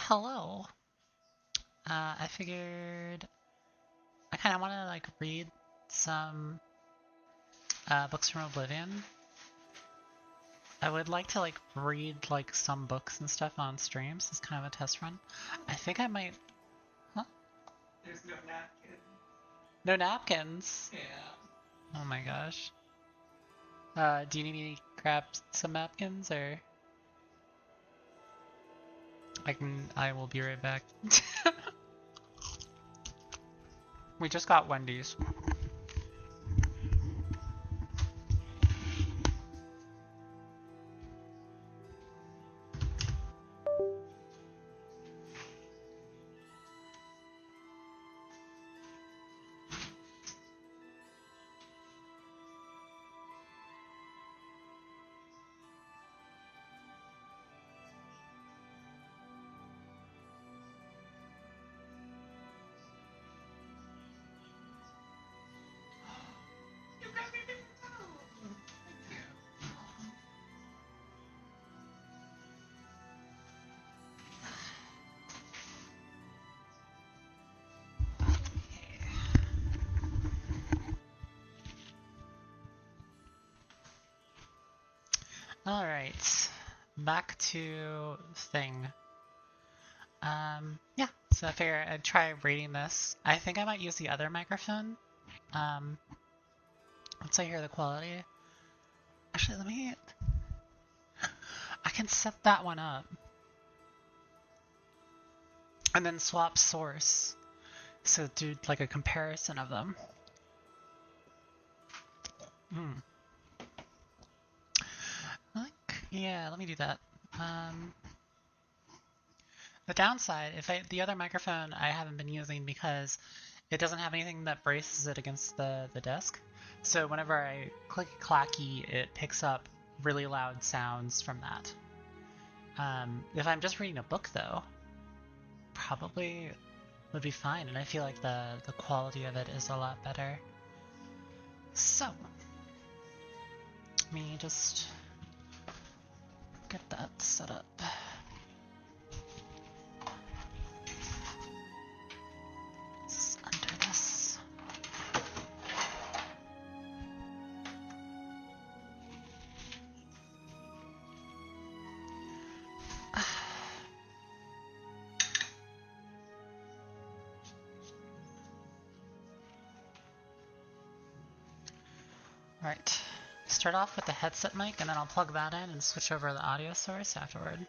Hello. I figured I kind of want to like read some books from Oblivion. I would like to like read like some books and stuff on streams as kind of a test run. I think I might. Huh? There's no napkin. No napkins. Yeah. Oh my gosh. Do you need me to grab some napkins or? I will be right back. We just got Wendy's. You got me big too. Thank you. Alright. Back to thing. Yeah, so I figure I'd try reading this. I think I might use the other microphone. Um, Once I hear the quality. Actually, let me... I can set that one up. And then swap source. So do like a comparison of them. Yeah, let me do that. The downside, the other microphone I haven't been using because it doesn't have anything that braces it against the desk. So whenever I click clacky, it picks up really loud sounds from that. If I'm just reading a book though, probably would be fine, and I feel like the quality of it is a lot better. So, let me just get that set up. It's under this. Alright, start off with the headset mic, and then I'll plug that in and switch over the audio source afterward.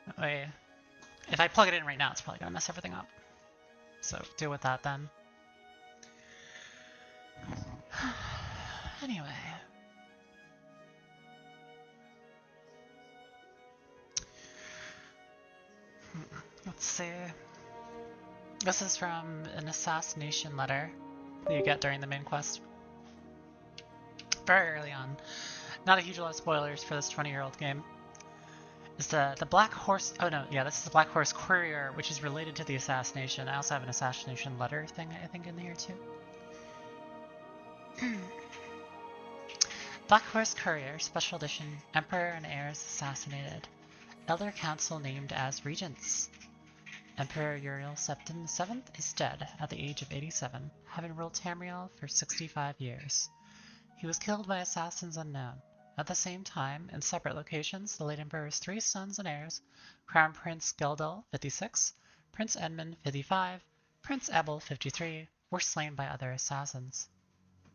That way, if I plug it in right now, it's probably gonna mess everything up. So deal with that then. Anyway. Let's see. This is from an assassination letter that you get during the main quest. Very early on. Not a huge lot of spoilers for this 20-year-old game. It's the Black Horse... Oh no, yeah, this is the Black Horse Courier, which is related to the assassination. I also have an assassination letter thing, I think, in here too. Black Horse Courier, Special Edition, Emperor and Heirs assassinated. Elder Council named as regents. Emperor Uriel Septim VII is dead at the age of 87, having ruled Tamriel for 65 years. He was killed by assassins unknown. At the same time, in separate locations, the late Emperor's 3 sons and heirs, Crown Prince Geldel, 56, Prince Edmund, 55, Prince Ebel, 53, were slain by other assassins.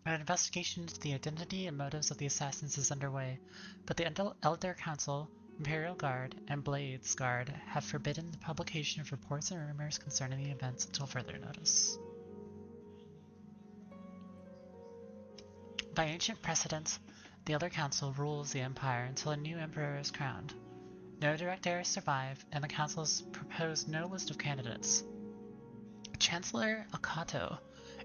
An investigation into the identity and motives of the assassins is underway, but the Elder Council, Imperial Guard, and Blades Guard have forbidden the publication of reports and rumors concerning the events until further notice. By ancient precedent, the Elder Council rules the Empire until a new Emperor is crowned. No direct heirs survive, and the Council has proposed no list of candidates. Chancellor Akato,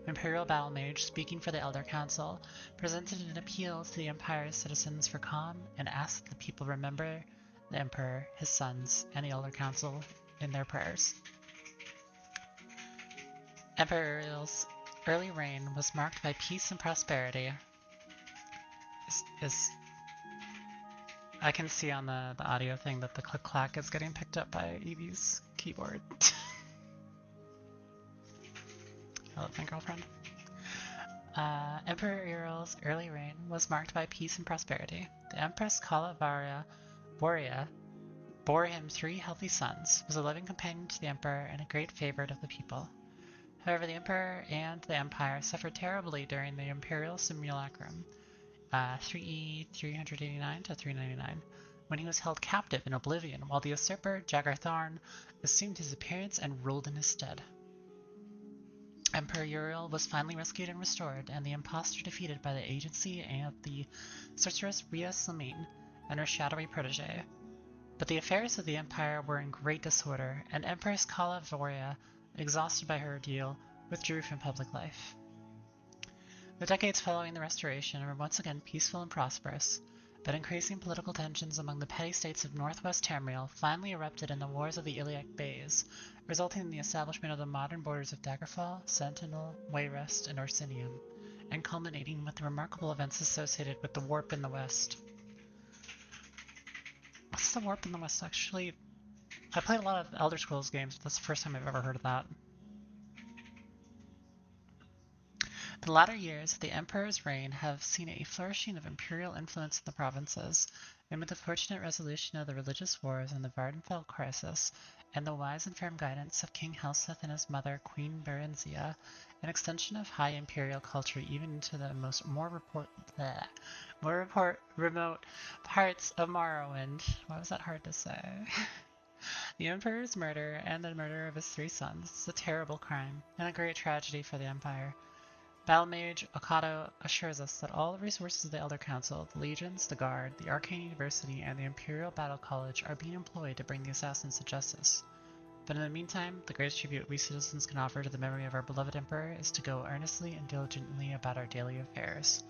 Imperial Battle Mage speaking for the Elder Council, presented an appeal to the Empire's citizens for calm and asked that the people remember the Emperor, his sons, and the Elder Council in their prayers. Emperor Uriel's early reign was marked by peace and prosperity. I can see on the audio thing that the click-clack is getting picked up by Evie's keyboard. Hello, my girlfriend. Emperor Ural's early reign was marked by peace and prosperity. The Empress Kalavaria Borea bore him 3 healthy sons, was a loving companion to the Emperor, and a great favorite of the people. However, the Emperor and the Empire suffered terribly during the Imperial Simulacrum, 3E 389 to 399, when he was held captive in Oblivion, while the usurper Jagartharn assumed his appearance and ruled in his stead. Emperor Uriel was finally rescued and restored, and the impostor defeated by the agency and the sorceress Ria Slamine and her shadowy protege. But the affairs of the Empire were in great disorder, and Empress Kalavoria, exhausted by her ordeal, withdrew from public life. The decades following the Restoration were once again peaceful and prosperous, but increasing political tensions among the petty states of northwest Tamriel finally erupted in the Wars of the Iliac Bays, resulting in the establishment of the modern borders of Daggerfall, Sentinel, Wayrest, and Orsinium, and culminating with the remarkable events associated with the Warp in the West. What's the Warp in the West actually? I played a lot of Elder Scrolls games, but that's the first time I've ever heard of that. The latter years of the Emperor's reign have seen a flourishing of imperial influence in the provinces, and with the fortunate resolution of the religious wars and the Vardenfell crisis, and the wise and firm guidance of King Helseth and his mother, Queen Berenzia, an extension of high imperial culture even into the more remote parts of Morrowind. Why was that hard to say? The Emperor's murder and the murder of his 3 sons is a terrible crime, and a great tragedy for the Empire. Battle Mage Okado assures us that all the resources of the Elder Council, the Legions, the Guard, the Arcane University, and the Imperial Battle College are being employed to bring the assassins to justice. But in the meantime, the greatest tribute we citizens can offer to the memory of our beloved Emperor is to go earnestly and diligently about our daily affairs,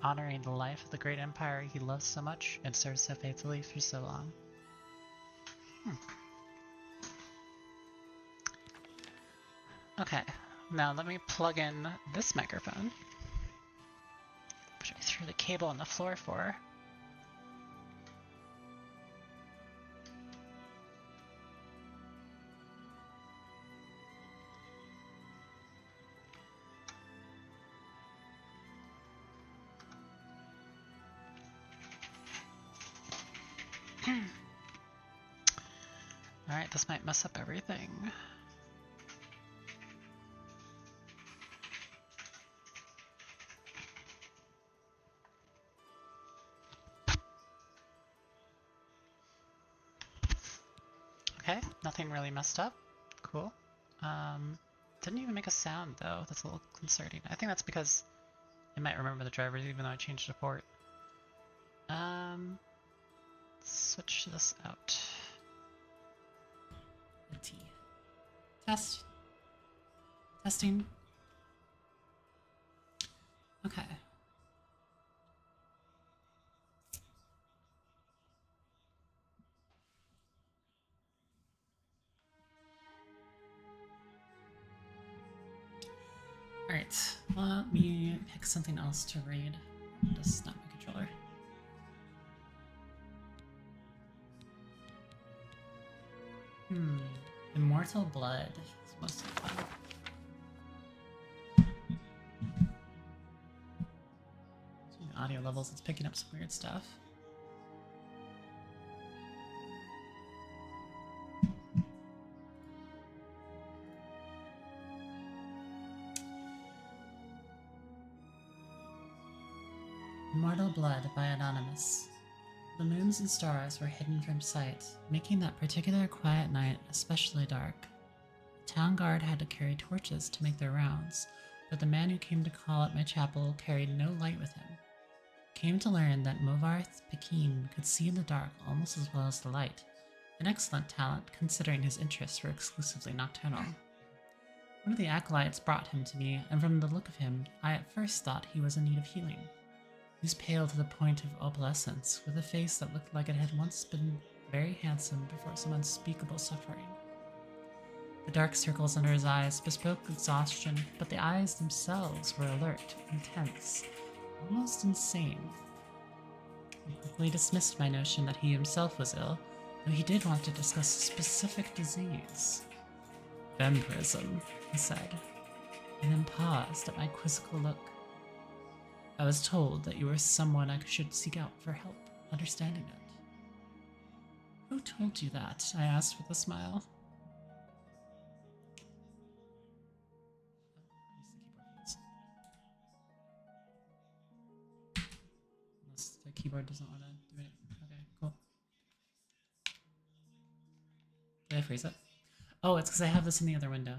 honoring the life of the great Empire he loves so much and served so faithfully for so long. Okay. Now let me plug in this microphone, which I threw the cable on the floor for. Alright, this might mess up everything. Okay, nothing really messed up. Cool. Didn't even make a sound though. That's a little concerning. I think that's because it might remember the drivers even though I changed the port. Switch this out. A T. Test. Testing. Okay. Alright, let me pick something else to read. Just not my controller. Immortal Blood is mostly fun. So audio levels, it's picking up some weird stuff. Immortal Blood by Anonymous. The moons and stars were hidden from sight, making that particular quiet night especially dark. The town guard had to carry torches to make their rounds, but the man who came to call at my chapel carried no light with him. Came to learn that Movarth Pekin could see in the dark almost as well as the light, an excellent talent considering his interests were exclusively nocturnal. One of the acolytes brought him to me, and from the look of him, I at first thought he was in need of healing. He was pale to the point of opalescence, with a face that looked like it had once been very handsome before some unspeakable suffering. The dark circles under his eyes bespoke exhaustion, but the eyes themselves were alert, intense, almost insane. He quickly dismissed my notion that he himself was ill, though he did want to discuss a specific disease. Vampirism, he said, and then paused at my quizzical look. I was told that you were someone I should seek out for help understanding it. Who told you that? I asked with a smile. Unless the keyboard doesn't want to do it. Okay, cool. Did I freeze it? Oh, it's because I have this in the other window.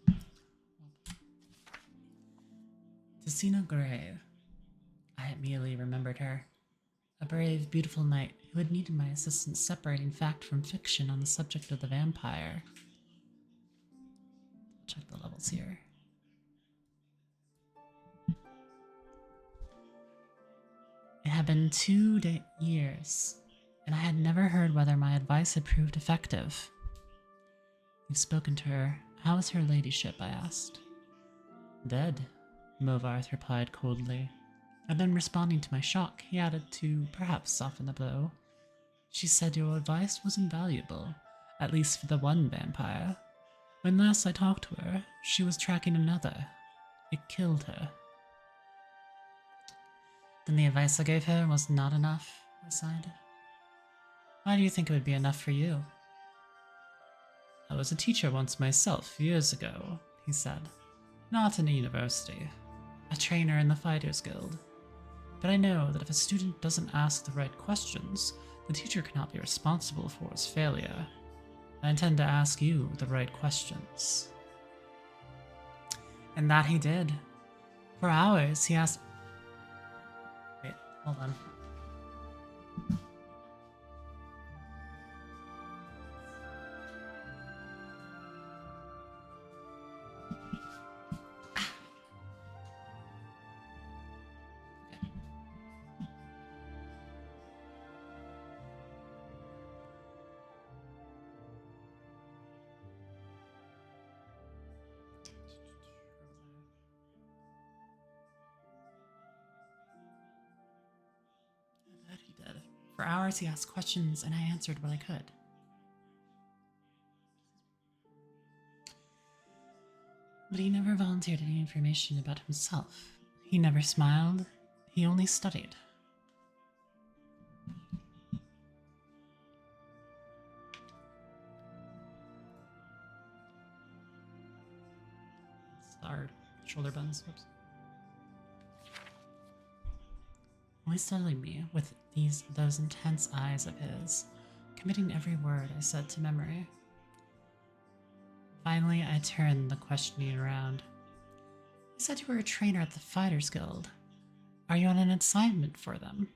Yeah. Tessina Gray. I immediately remembered her. A brave, beautiful knight who had needed my assistance separating fact from fiction on the subject of the vampire. Check the levels here. It had been 2 years, and I had never heard whether my advice had proved effective. You've spoken to her. How is her ladyship? I asked. Dead, Movarth replied coldly. And then responding to my shock, he added to perhaps soften the blow. She said your advice was invaluable, at least for the one vampire. When last I talked to her, she was tracking another. It killed her. Then the advice I gave her was not enough, I sighed. Why do you think it would be enough for you? I was a teacher once myself, years ago, he said. Not in a university. A trainer in the Fighters Guild. But I know that if a student doesn't ask the right questions, the teacher cannot be responsible for his failure. I intend to ask you the right questions. And that he did. For hours, he asked... Wait, hold on. He did. For hours he asked questions and I answered what I could. But he never volunteered any information about himself. He never smiled. He only studied. Our shoulder buttons. Whoops. Only studying me with those intense eyes of his, committing every word I said to memory. Finally, I turned the questioning around. You said you were a trainer at the Fighters Guild. Are you on an assignment for them?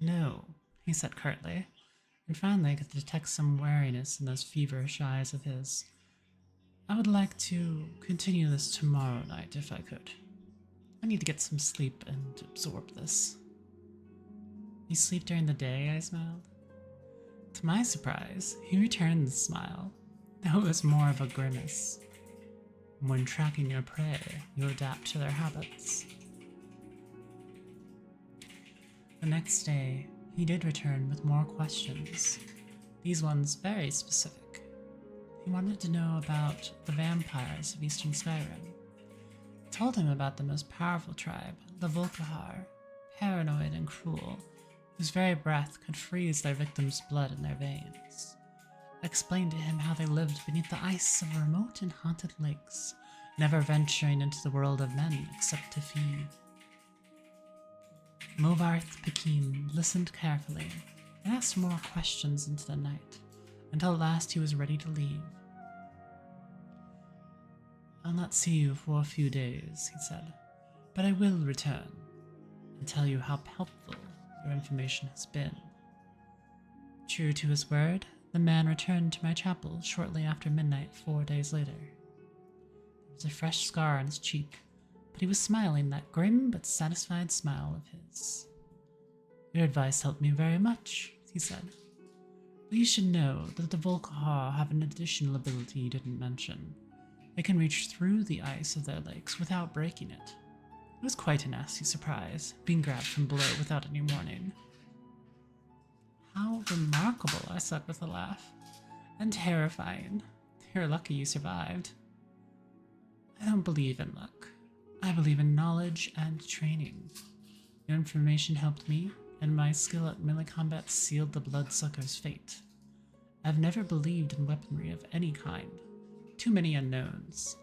No, he said curtly, and finally I could detect some wariness in those feverish eyes of his. I would like to continue this tomorrow night if I could. I need to get some sleep and absorb this. You sleep during the day? I smiled. To my surprise, he returned the smile, though it was more of a grimace. When tracking your prey, you adapt to their habits. The next day, he did return with more questions, these ones very specific. He wanted to know about the vampires of Eastern Skyrim. I told him about the most powerful tribe, the Volkihar, paranoid and cruel, whose very breath could freeze their victims' blood in their veins. I explained to him how they lived beneath the ice of remote and haunted lakes, never venturing into the world of men except to feed. Movarth Pekin listened carefully and asked more questions into the night, until at last he was ready to leave. I'll not see you for a few days, he said, but I will return and tell you how helpful your information has been. True to his word, the man returned to my chapel shortly after midnight 4 days later. There was a fresh scar on his cheek, but he was smiling that grim but satisfied smile of his. Your advice helped me very much, he said. But you should know that the Volkihar have an additional ability you didn't mention. They can reach through the ice of their lakes without breaking it. was quite a nasty surprise, being grabbed from below without any warning. How remarkable, I said with a laugh. And terrifying. You're lucky you survived. I don't believe in luck. I believe in knowledge and training. Your information helped me, and my skill at melee combat sealed the bloodsucker's fate. I've never believed in weaponry of any kind. Too many unknowns.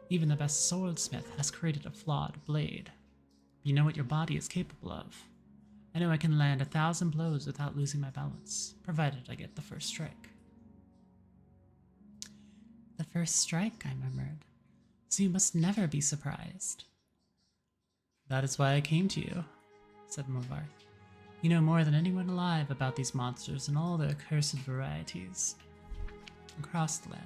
Even the best swordsmith has created a flawed blade. You know what your body is capable of. I know I can land 1,000 blows without losing my balance, provided I get the first strike. The first strike, I murmured. So you must never be surprised. That is why I came to you, said Movarth. You know more than anyone alive about these monsters and all their accursed varieties across the land.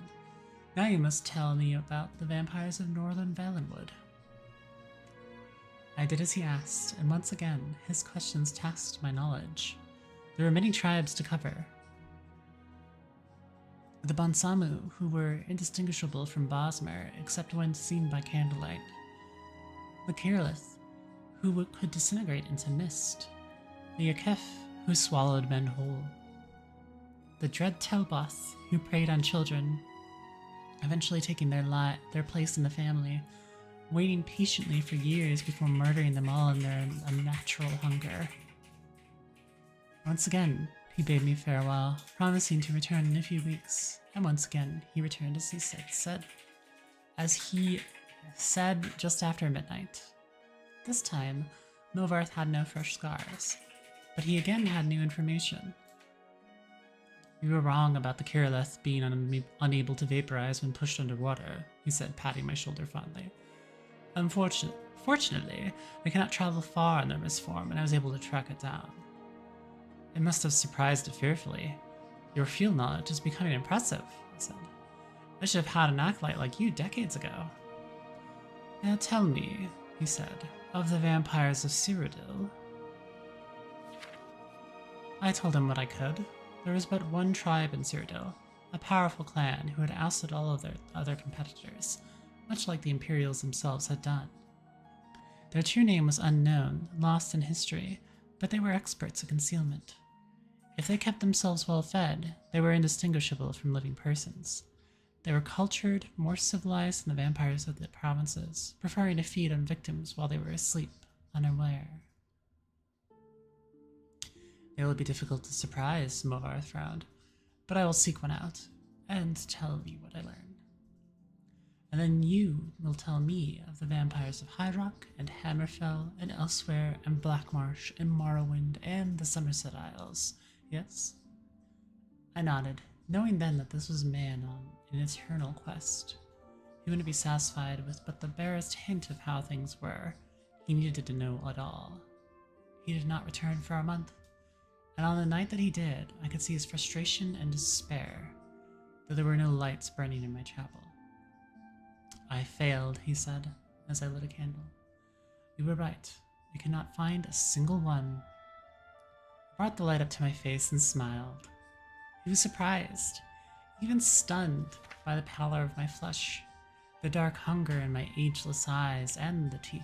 Now you must tell me about the vampires of northern Valenwood. I did as he asked, and once again, his questions tasked my knowledge. There were many tribes to cover. The Bonsamu, who were indistinguishable from Bosmer, except when seen by candlelight. The Kirlith, who could disintegrate into mist. The Yakef, who swallowed men whole. The dread Telboth, who preyed on children, eventually taking their place in the family, waiting patiently for years before murdering them all in their unnatural hunger. Once again, he bade me farewell, promising to return in a few weeks, and once again he returned as he said just after midnight. This time, Movarth had no fresh scars, but he again had new information. You were wrong about the Kirlith being unable to vaporize when pushed underwater, he said, patting my shoulder fondly. Fortunately, they cannot travel far in their misform, and I was able to track it down. It must have surprised it fearfully. Your field knowledge is becoming impressive, I said. I should have had an acolyte like you decades ago. Now tell me, he said, of the vampires of Cyrodiil. I told him what I could. There was but one tribe in Cyrodiil, a powerful clan who had ousted all of their other competitors, much like the Imperials themselves had done. Their true name was unknown, lost in history, but they were experts at concealment. If they kept themselves well fed, they were indistinguishable from living persons. They were cultured, more civilized than the vampires of the provinces, preferring to feed on victims while they were asleep, unaware. It will be difficult to surprise, Movarth frowned, but I will seek one out, and tell you what I learn. And then you will tell me of the vampires of High Rock and Hammerfell and elsewhere and Blackmarsh and Morrowind and the Somerset Isles, yes? I nodded, knowing then that this was a man on an eternal quest. He wouldn't be satisfied with but the barest hint of how things were. He needed to know it all. He did not return for a month, and on the night that he did, I could see his frustration and despair, though there were no lights burning in my chapel. I failed, he said, as I lit a candle. You were right. I cannot find a single one. I brought the light up to my face and smiled. He was surprised, even stunned by the pallor of my flesh, the dark hunger in my ageless eyes, and the teeth.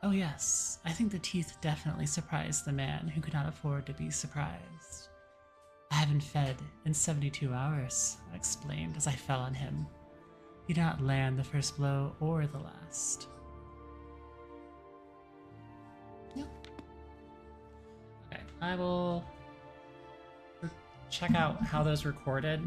Oh yes, I think the teeth definitely surprised the man who could not afford to be surprised. I haven't fed in 72 hours, I explained as I fell on him. He did not land the first blow or the last. Yep. Okay, I will check out how those recorded.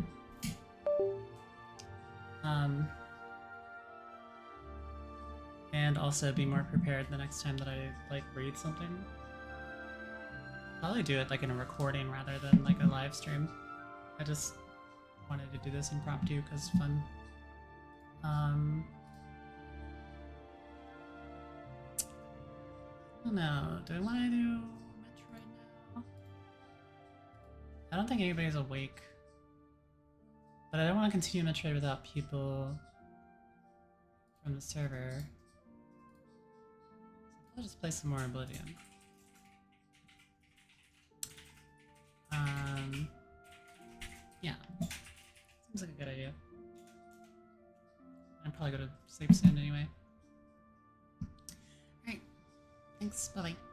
And also be more prepared the next time that I read something. Probably do it in a recording rather than a live stream. I just wanted to do this impromptu because it's fun. I don't know. Do I want to do Metroid now? I don't think anybody's awake. But I don't want to continue Metroid without people from the server. So I'll just play some more Oblivion. Yeah. Seems like a good idea. I'd probably go to sleep soon anyway. Thanks. Bye bye.